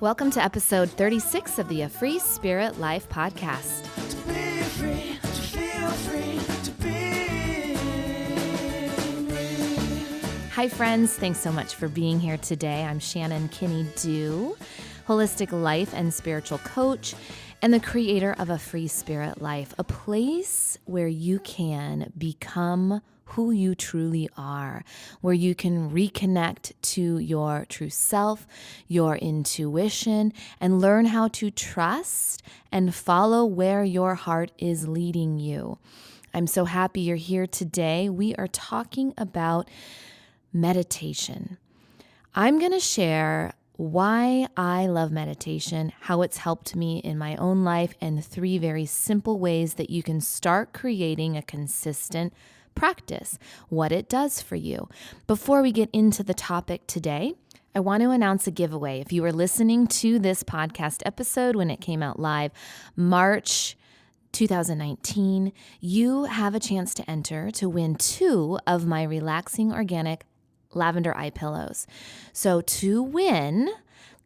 Welcome to episode 36 of the A Free Spirit Life podcast. Hi friends, thanks so much for being here today. I'm Shannon Kinney-Duh, holistic life and spiritual coach, and the creator of A Free Spirit Life, a place where you can become who you truly are, where you can reconnect to your true self, your intuition, and learn how to trust and follow where your heart is leading you. I'm so happy you're here today. We are talking about meditation. I'm going to share why I love meditation, how it's helped me in my own life, and 3 very simple ways that you can start creating a consistent practice, what it does for you. Before we get into the topic today, I want to announce a giveaway. If you were listening to this podcast episode when it came out live, March 2019, you have a chance to enter to win 2 of my relaxing organic lavender eye pillows. So to win,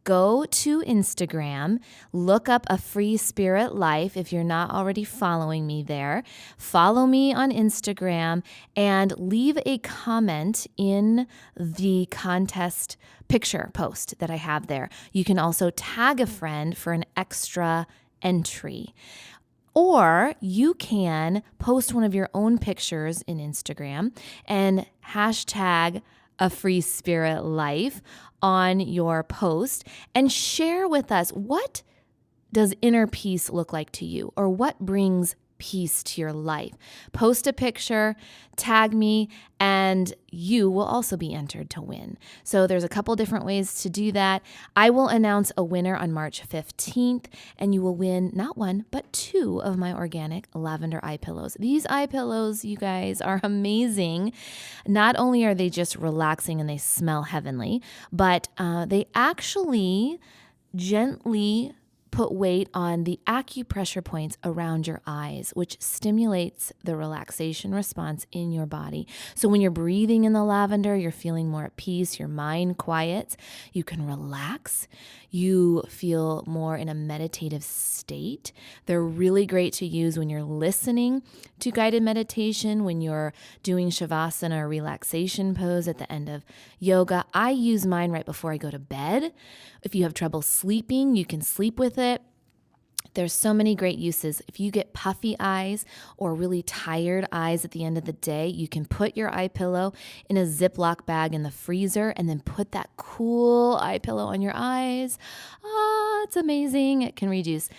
go to Instagram, look up A Free Spirit Life if you're not already following me there. Follow me on Instagram and leave a comment in the contest picture post that I have there. You can also tag a friend for an extra entry. Or you can post one of your own pictures in Instagram and hashtag A Free Spirit Life on your post and share with us, what does inner peace look like to you, or what brings peace to your life? Post a picture, tag me, and you will also be entered to win. So there's a couple different ways to do that. I will announce a winner on March 15th, and you will win not 1, but 2 of my organic lavender eye pillows. These eye pillows, you guys, are amazing. Not only are they just relaxing and they smell heavenly, but they actually gently put weight on the acupressure points around your eyes, which stimulates the relaxation response in your body. So when you're breathing in the lavender, you're feeling more at peace, your mind quiets, you can relax, you feel more in a meditative state. They're really great to use when you're listening to guided meditation, when you're doing shavasana or relaxation pose at the end of yoga. I use mine right before I go to bed. If you have trouble sleeping, you can sleep with it. There's so many great uses. If you get puffy eyes or really tired eyes at the end of the day, you can put your eye pillow in a Ziploc bag in the freezer and then put that cool eye pillow on your eyes. It's amazing. It can reduce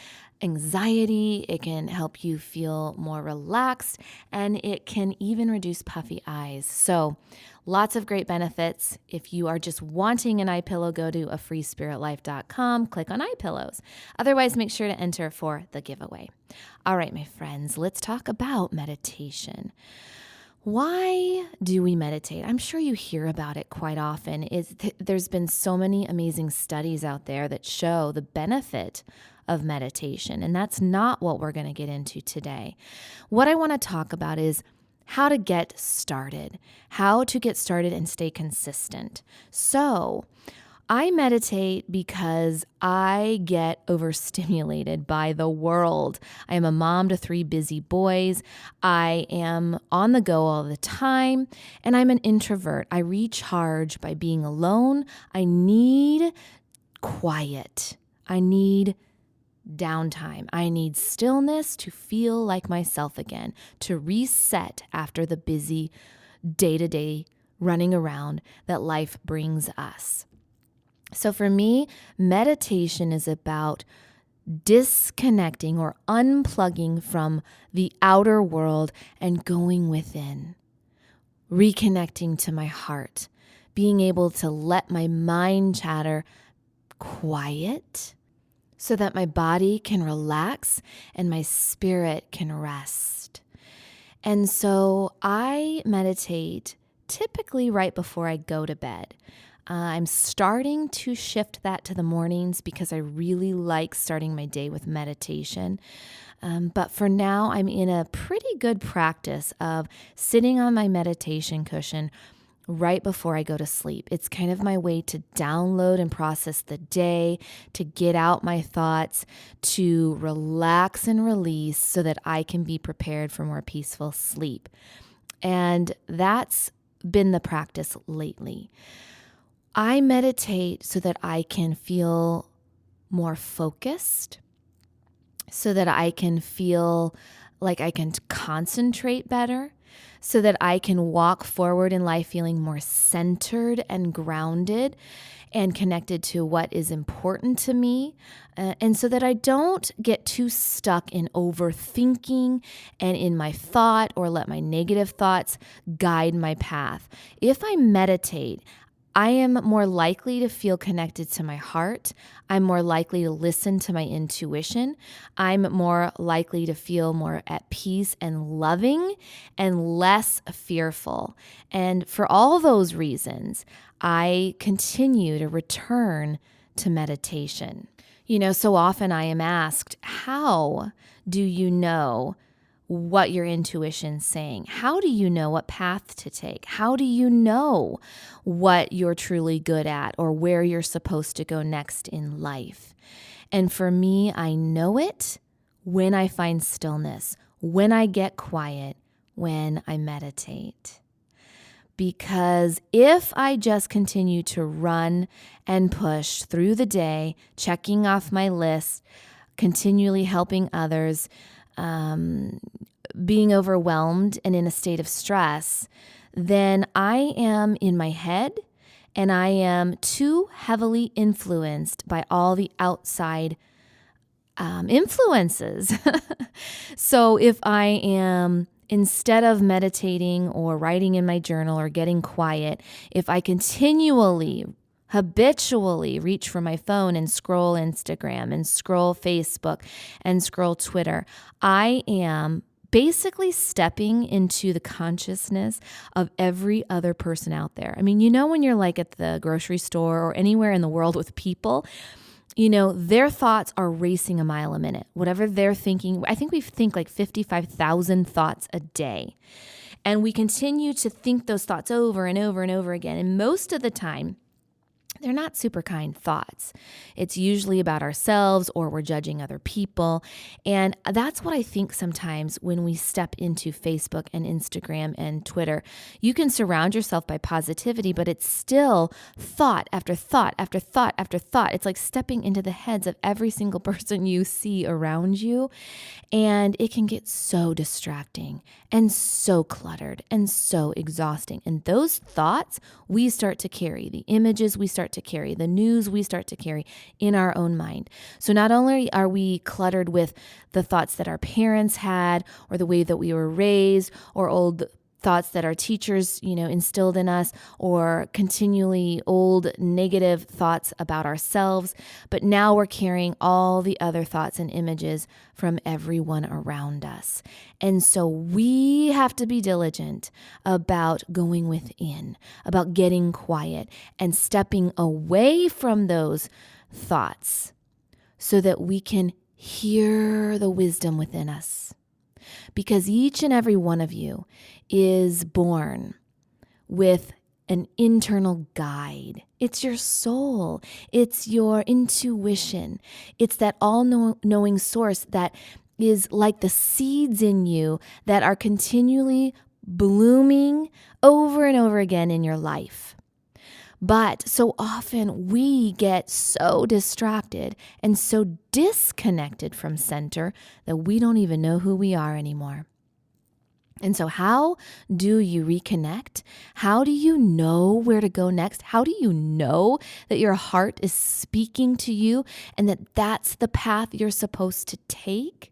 anxiety, it can help you feel more relaxed, and it can even reduce puffy eyes. So lots of great benefits. If you are just wanting an eye pillow, go to afreespiritlife.com, click on eye pillows. Otherwise, make sure to enter for the giveaway. All right, my friends, let's talk about meditation. Why do we meditate? I'm sure you hear about it quite often. There's been so many amazing studies out there that show the benefit of meditation, and that's not what we're going to get into today. What I want to talk about is how to get started and stay consistent. So I meditate because I get overstimulated by the world. I am a mom to 3 busy boys. I am on the go all the time, and I'm an introvert. I recharge by being alone. I need quiet. I need downtime. I need stillness to feel like myself again, to reset after the busy day-to-day running around that life brings us. So for me, meditation is about disconnecting or unplugging from the outer world and going within, reconnecting to my heart, being able to let my mind chatter quiet so that my body can relax and my spirit can rest. And so I meditate typically right before I go to bed. I'm starting to shift that to the mornings because I really like starting my day with meditation. But for now, I'm in a pretty good practice of sitting on my meditation cushion, right before I go to sleep. It's kind of my way to download and process the day, to get out my thoughts, to relax and release so that I can be prepared for more peaceful sleep. And that's been the practice lately. I meditate so that I can feel more focused, so that I can feel like I can concentrate better, so that I can walk forward in life feeling more centered and grounded and connected to what is important to me, and so that I don't get too stuck in overthinking and in my thought or let my negative thoughts guide my path. If I meditate, I am more likely to feel connected to my heart. I'm more likely to listen to my intuition. I'm more likely to feel more at peace and loving and less fearful. And for all those reasons, I continue to return to meditation. So often I am asked, how do you know what your intuition's saying? How do you know what path to take? How do you know what you're truly good at or where you're supposed to go next in life? And for me, I know it when I find stillness, when I get quiet, when I meditate. Because if I just continue to run and push through the day, checking off my list, continually helping others, being overwhelmed and in a state of stress, then I am in my head and I am too heavily influenced by all the outside influences. So if I am, instead of meditating or writing in my journal or getting quiet, if I continually habitually reach for my phone and scroll Instagram and scroll Facebook and scroll Twitter, I am basically stepping into the consciousness of every other person out there. I mean, when you're like at the grocery store or anywhere in the world with people, their thoughts are racing a mile a minute. Whatever they're thinking, I think we think like 55,000 thoughts a day. And we continue to think those thoughts over and over and over again. And most of the time, they're not super kind thoughts. It's usually about ourselves or we're judging other people. And that's what I think sometimes when we step into Facebook and Instagram and Twitter. You can surround yourself by positivity, but it's still thought after thought after thought after thought. It's like stepping into the heads of every single person you see around you. And it can get so distracting and so cluttered and so exhausting. And those thoughts we start to carry, the images we start to carry, the news we start to carry in our own mind. So not only are we cluttered with the thoughts that our parents had or the way that we were raised or old thoughts that our teachers, instilled in us, or continually old negative thoughts about ourselves. But now we're carrying all the other thoughts and images from everyone around us. And so we have to be diligent about going within, about getting quiet and stepping away from those thoughts so that we can hear the wisdom within us. Because each and every one of you is born with an internal guide. It's your soul. It's your intuition. It's that all-knowing source that is like the seeds in you that are continually blooming over and over again in your life. But so often we get so distracted and so disconnected from center that we don't even know who we are anymore. And so how do you reconnect? How do you know where to go next? How do you know that your heart is speaking to you and that that's the path you're supposed to take?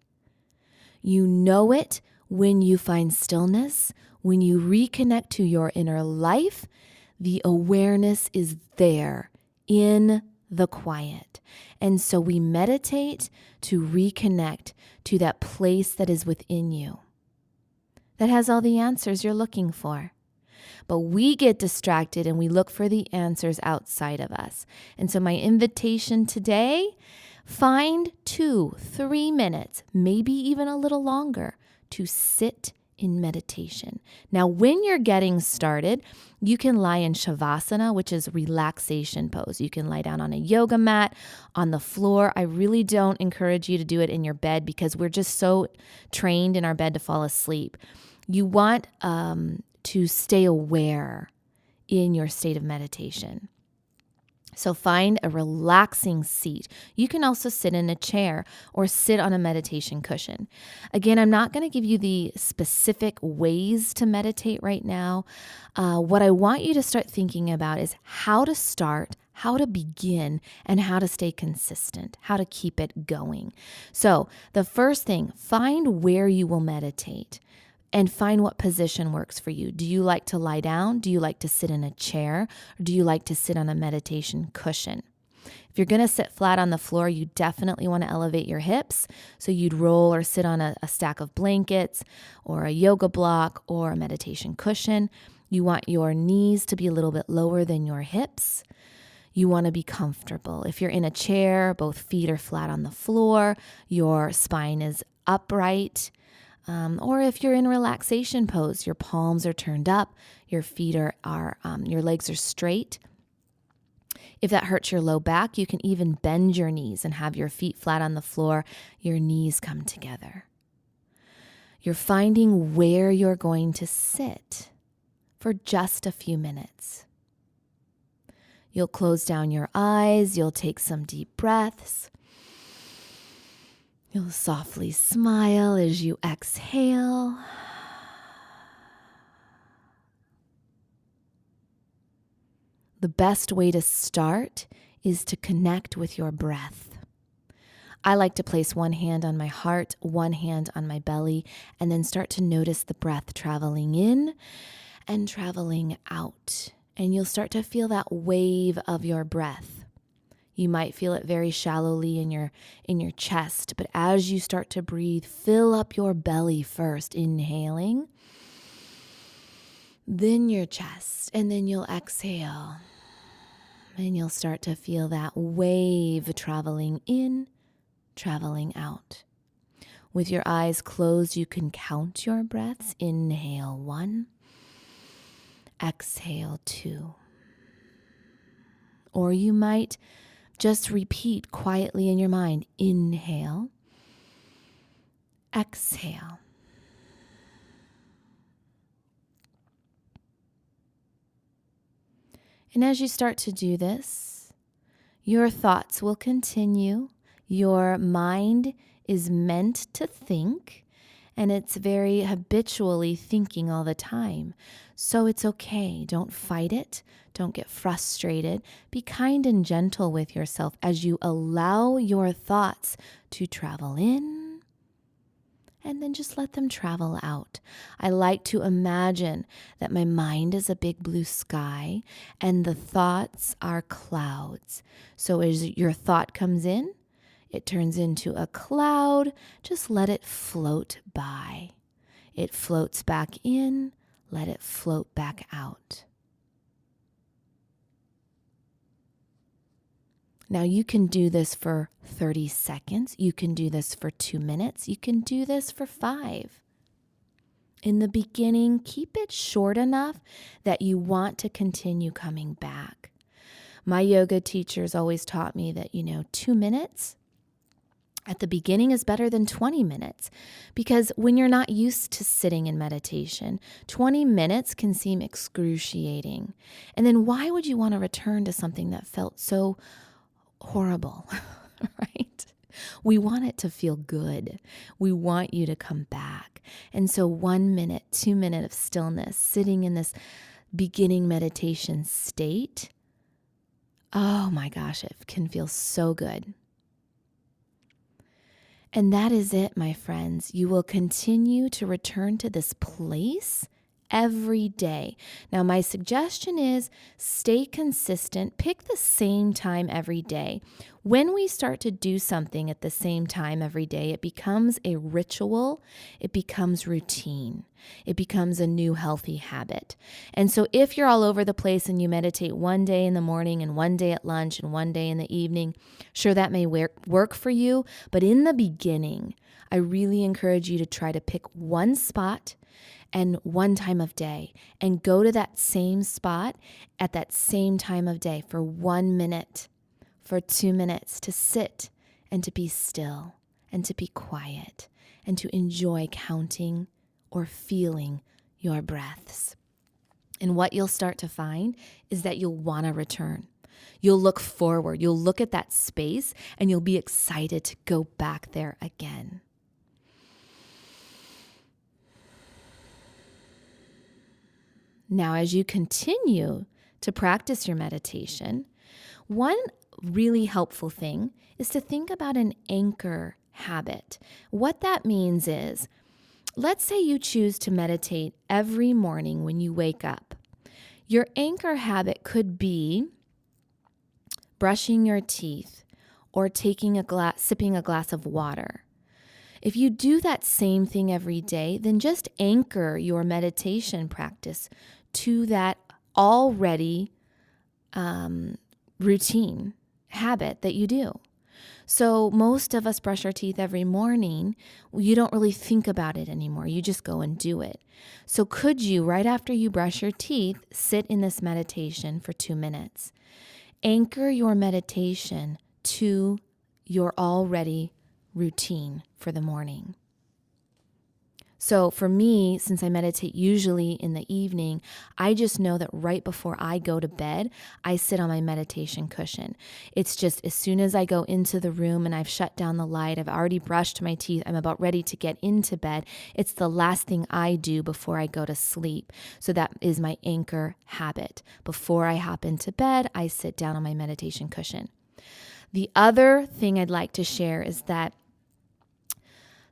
You know it when you find stillness, when you reconnect to your inner life. The awareness is there in the quiet. And so we meditate to reconnect to that place that is within you, that has all the answers you're looking for. But we get distracted and we look for the answers outside of us. And so my invitation today, find 2-3 minutes, maybe even a little longer, to sit in meditation. Now, when you're getting started, you can lie in Shavasana, which is relaxation pose. You can lie down on a yoga mat, on the floor. I really don't encourage you to do it in your bed because we're just so trained in our bed to fall asleep. You want to stay aware in your state of meditation. So find a relaxing seat. You can also sit in a chair or sit on a meditation cushion. Again, I'm not going to give you the specific ways to meditate right now. What I want you to start thinking about is how to start, how to begin, and how to stay consistent, how to keep it going. So the first thing, find where you will meditate. And find what position works for you. Do you like to lie down? Do you like to sit in a chair? Or do you like to sit on a meditation cushion? If you're going to sit flat on the floor, you definitely want to elevate your hips. So you'd roll or sit on a stack of blankets or a yoga block or a meditation cushion. You want your knees to be a little bit lower than your hips. You want to be comfortable. If you're in a chair, both feet are flat on the floor, your spine is upright. Or if you're in relaxation pose, your palms are turned up, your feet are your legs are straight. If that hurts your low back, you can even bend your knees and have your feet flat on the floor, your knees come together. You're finding where you're going to sit for just a few minutes. You'll close down your eyes, you'll take some deep breaths. You'll softly smile as you exhale. The best way to start is to connect with your breath. I like to place one hand on my heart, one hand on my belly, and then start to notice the breath traveling in and traveling out. And you'll start to feel that wave of your breath. You might feel it very shallowly in your chest, but as you start to breathe, fill up your belly first, inhaling, then your chest, and then you'll exhale. And you'll start to feel that wave traveling in, traveling out. With your eyes closed, you can count your breaths. Inhale 1, exhale 2. Or you might just repeat quietly in your mind, inhale, exhale. And as you start to do this, your thoughts will continue. Your mind is meant to think, and it's very habitually thinking all the time. So it's okay. Don't fight it. Don't get frustrated. Be kind and gentle with yourself as you allow your thoughts to travel in and then just let them travel out. I like to imagine that my mind is a big blue sky and the thoughts are clouds. So as your thought comes in, it turns into a cloud. Just let it float by. It floats back in. Let it float back out. Now you can do this for 30 seconds. You can do this for 2 minutes. You can do this for 5. In the beginning, keep it short enough that you want to continue coming back. My yoga teachers always taught me that, 2 minutes at the beginning is better than 20 minutes because when you're not used to sitting in meditation, 20 minutes can seem excruciating. And then why would you want to return to something that felt so horrible, right? We want it to feel good. We want you to come back. And so 1 minute, 2 minutes of stillness, sitting in this beginning meditation state, oh my gosh, it can feel so good. And that is it, my friends. You will continue to return to this place every day. Now, my suggestion is stay consistent. Pick the same time every day. When we start to do something at the same time every day, it becomes a ritual. It becomes routine. It becomes a new healthy habit. And so if you're all over the place and you meditate one day in the morning and one day at lunch and one day in the evening, sure, that may work for you. But in the beginning, I really encourage you to try to pick one spot and one time of day, and go to that same spot at that same time of day for 1 minute, for 2 minutes, to sit and to be still and to be quiet and to enjoy counting or feeling your breaths. And what you'll start to find is that you'll want to return. You'll look forward. You'll look at that space and you'll be excited to go back there again. Now, as you continue to practice your meditation, one really helpful thing is to think about an anchor habit. What that means is, let's say you choose to meditate every morning when you wake up. Your anchor habit could be brushing your teeth or sipping a glass of water. If you do that same thing every day, then just anchor your meditation practice to that already routine habit that you do. So most of us brush our teeth every morning. You don't really think about it anymore. You just go and do it. So could you, right after you brush your teeth, sit in this meditation for 2 minutes? Anchor your meditation to your already routine for the morning. So for me, since I meditate usually in the evening, I just know that right before I go to bed, I sit on my meditation cushion. It's just as soon as I go into the room and I've shut down the light, I've already brushed my teeth, I'm about ready to get into bed, it's the last thing I do before I go to sleep. So that is my anchor habit. Before I hop into bed, I sit down on my meditation cushion. The other thing I'd like to share is that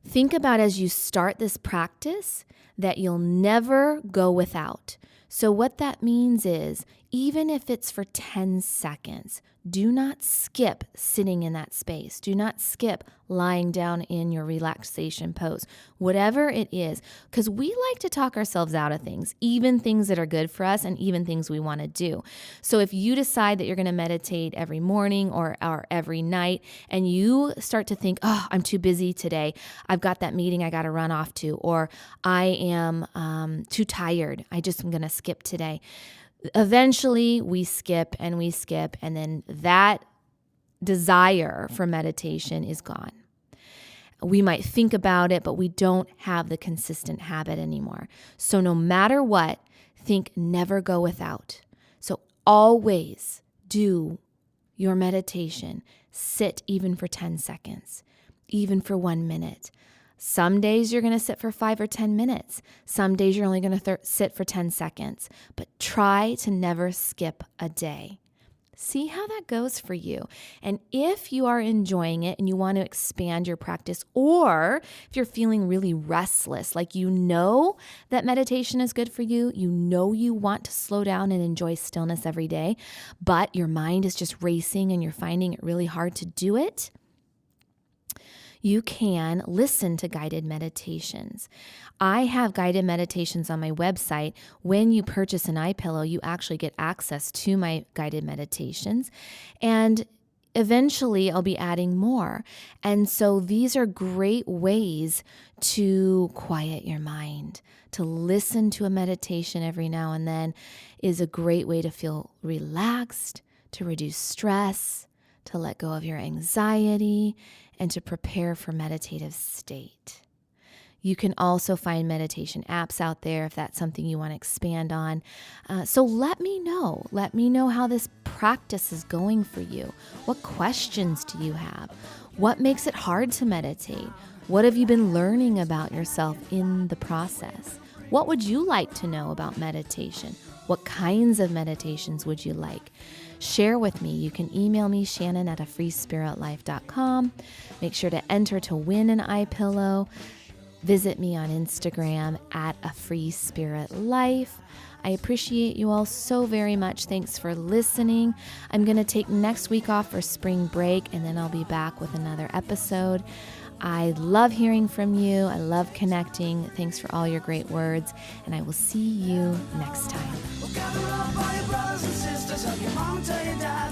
think about, as you start this practice, that you'll never go without. So what that means is, even if it's for 10 seconds, do not skip sitting in that space. Do not skip lying down in your relaxation pose, whatever it is, because we like to talk ourselves out of things, even things that are good for us and even things we want to do. So if you decide that you're going to meditate every morning or every night and you start to think, oh, I'm too busy today, I've got that meeting I got to run off to, or I am too tired, I just am going to skip today. Eventually we skip, and then that desire for meditation is gone. We might think about it, but we don't have the consistent habit anymore. So no matter what, think never go without. So always do your meditation. Sit even for 10 seconds, even for 1 minute. Some days you're going to sit for 5 or 10 minutes. Some days you're only going to sit for 10 seconds. But try to never skip a day. See how that goes for you. And if you are enjoying it and you want to expand your practice, or if you're feeling really restless, like you know that meditation is good for you, you know you want to slow down and enjoy stillness every day, but your mind is just racing and you're finding it really hard to do it, you can listen to guided meditations. I have guided meditations on my website. When you purchase an iPillow, you actually get access to my guided meditations. And eventually I'll be adding more. And so these are great ways to quiet your mind. To listen to a meditation every now and then is a great way to feel relaxed, to reduce stress, to let go of your anxiety, and to prepare for meditative state. You can also find meditation apps out there if that's something you want to expand on. So let me know. Let me know how this practice is going for you. What questions do you have? What makes it hard to meditate? What have you been learning about yourself in the process? What would you like to know about meditation? What kinds of meditations would you like? Share with me. You can email me, shannon@afreespiritlife.com. Make sure to enter to win an iPillow. Visit me on Instagram @afreespiritlife. I appreciate you all so very much. Thanks for listening. I'm going to take next week off for spring break, and then I'll be back with another episode. I love hearing from you. I love connecting. Thanks for all your great words, and I will see you next time. Well, gather up all your brothers and sisters, hug your mom till you die.